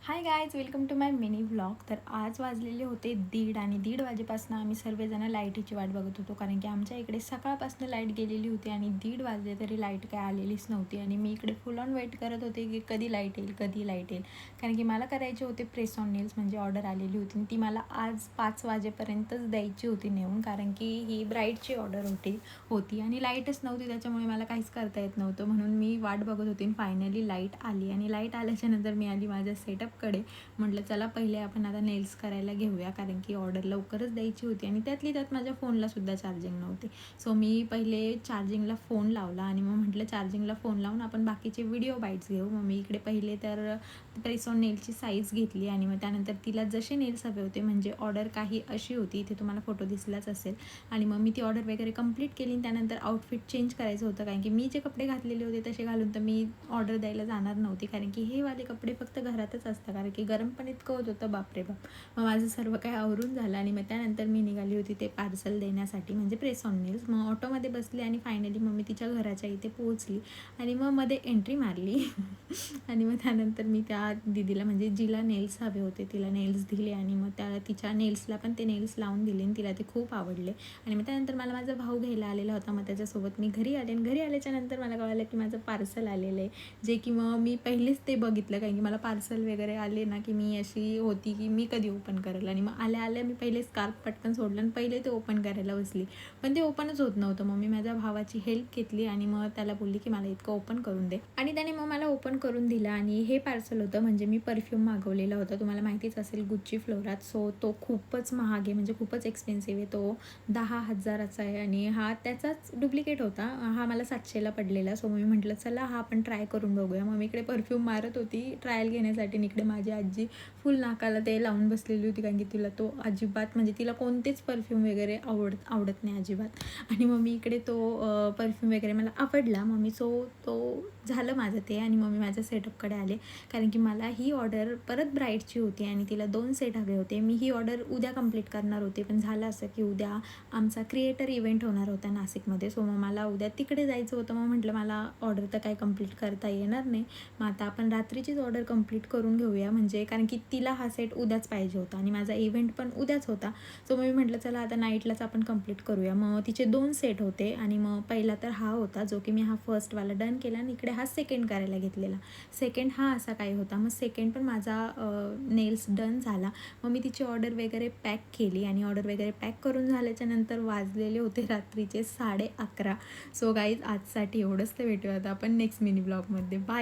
High guys, welcome to my mini vlog. तर आज वाजलेले होते 1:30 आणि 1:30 वाजेपासून आम्ही सर्वजण लाईटीची वाट बघत होतो, कारण की आमच्या इकडे सकाळपासून लाईट गेलेली होती आणि 1:30 वाजले तरी लाईट काय आलेलीच नव्हती. आणि मी इकडे फुल ऑन वेट करत होते की कधी लाईट येईल, कधी लाईट येईल, कारण की मला करायचे होते प्रेस ऑन नेल्स. म्हणजे ऑर्डर आलेली होती आणि ती मला आज 5 वाजेपर्यंतच द्यायची होती नेऊन, कारण की ही ब्राईडची ऑर्डर होती आणि लाईटच नव्हती. त्याच्यामुळे मला काहीच करता येत नव्हतं, म्हणून मी वाट बघत होती. फायनली लाईट आली आणि लाईट आल्याच्यानंतर मी आली माझ्या सेटअपकडे. म्हटलं चला पहिले आपण आता नेल्स करायला घेऊया, कारण की ऑर्डर लवकरच द्यायची होती आणि त्यातली त्यात माझ्या फोनलासुद्धा चार्जिंग नव्हते. सो मी पहिले चार्जिंगला फोन लावला आणि मग म्हटलं चार्जिंगला फोन लावून आपण बाकीचे व्हिडिओ बाईट्स घेऊ. मग मी इकडे पहिले तर प्रेस ऑन नेलची साईज घेतली आणि मग त्यानंतर तिला जसे नेल्स हवे होते, म्हणजे ऑर्डर काही अशी होती, इथे तुम्हाला फोटो दिसलाच असेल. आणि मग मी ती ऑर्डर वगैरे कंप्लीट केली. त्यानंतर आउटफिट चेंज करायचं होतं, कारण की मी जे कपडे घातलेले होते तसे घालून तर मी ऑर्डर द्यायला जाणार नव्हती, कारण की हे वाले कपडे फक्त घरातच असतात, कारण की गरम पण इतकं होत होतं, बापरे बाप. मग माझं सर्व काही आवरून झालं आणि मग त्यानंतर मी निघाली होती ते पार्सल देण्यासाठी, म्हणजे प्रेस ऑन नेल्स. मग ऑटोमध्ये बसले आणि फायनली मग मी तिच्या घराच्या इथे पोहोचली आणि मग मध्ये एंट्री मारली आणि मग त्यानंतर मी त्या दीदीला, म्हणजे जिला नेल्स हवे होते तिला नेल्स दिले आणि मग तिच्या नेल्सला पण ते नेल्स लावून दिले आणि तिला ते खूप आवडले. आणि मग त्यानंतर मला माझा भाऊ घ्यायला आलेला होता, मग त्याच्यासोबत मी घरी आले आणि घरी आल्याच्यानंतर मला कळालं की माझं पार्सल आलेलं आहे, जे की मग मी पहिलेच ते बघितलं, कारण की मला पार्सल वगैरे आले ना की मी अशी होती की मी कधी ओपन करेल. आणि मग आल्या मी पहिले स्कार्फ पटकन सोडलं आणि पहिले ते ओपन करायला बसली, पण ते ओपनच होत नव्हतं. मग मी माझ्या भावाची हेल्प घेतली आणि मग त्याला बोलली की मला इतकं ओपन करून दे, आणि त्याने मग मला ओपन करून दिलं. आणि हे पार्सल होतं, म्हणजे मी परफ्यूम मागवलेला होता, तुम्हाला माहितीच असेल, गुच्ची फ्लोरात. सो तो खूपच महाग आहे, म्हणजे खूपच एक्सपेन्सिव्ह आहे. तो 10,000चा आहे आणि हा त्याचाच डुप्लिकेट होता. हा मला 700ला पडलेला. सो मी म्हटलं चला हा आपण ट्राय करून बघूया. मग मी इकडे परफ्यूम मारत होती ट्रायल घेण्यासाठी आणि इकडे माझी आजी फुल नाकाला ते लावून बसलेली होती, कारण की तिला तो अजिबात, म्हणजे तिला कोणतेच परफ्यूम वगैरे आवडत नाही अजिबात. आणि मग मी इकडे तो परफ्यूम वगैरे मला आवडला. मग मी तो झालं माझं ते. आणि मग मी माझ्या सेटअपकडे आले, कारण की मला ही ऑर्डर परत ब्राईडची होती आणि तिला 2 सेट हवे होते. मी ही ऑर्डर उद्या कंप्लीट करणार होते, पण झालं असं की उद्या आमचा क्रिएटर इव्हेंट होणार होता नाशिकमध्ये. सो मग मला उद्या तिकडे जायचं होतं. मग म्हटलं मला ऑर्डर तर काही कंप्लीट करता येणार नाही, मग आता आपण रात्रीचीच ऑर्डर कंप्लीट करून घेऊया, म्हणजे कारण की तिला हा सेट उद्याच पाहिजे होता आणि माझा इव्हेंट पण उद्याच होता. सो मग मी म्हटलं चला आता नाईटलाच आपण कंप्लीट करूया. मग तिचे 2 सेट होते आणि मग पहिला तर हा होता, जो की मी हा फर्स्टवाला डन केला आणि इकडे हा सेकंड करायला घेतलेला. सेकंड हा असा काही होता. मग सेकंड पण माझा नेल्स डन झाला. मग मी तिची ऑर्डर वगैरे पॅक केली आणि ऑर्डर वगैरे पॅक करून झाल्याच्या नंतर वाजलेले होते रात्रीचे 11:30. सो गाईज आजसाठी एवढंच. तर भेटूया आता आपण नेक्स्ट मिनी ब्लॉगमध्ये. बाय.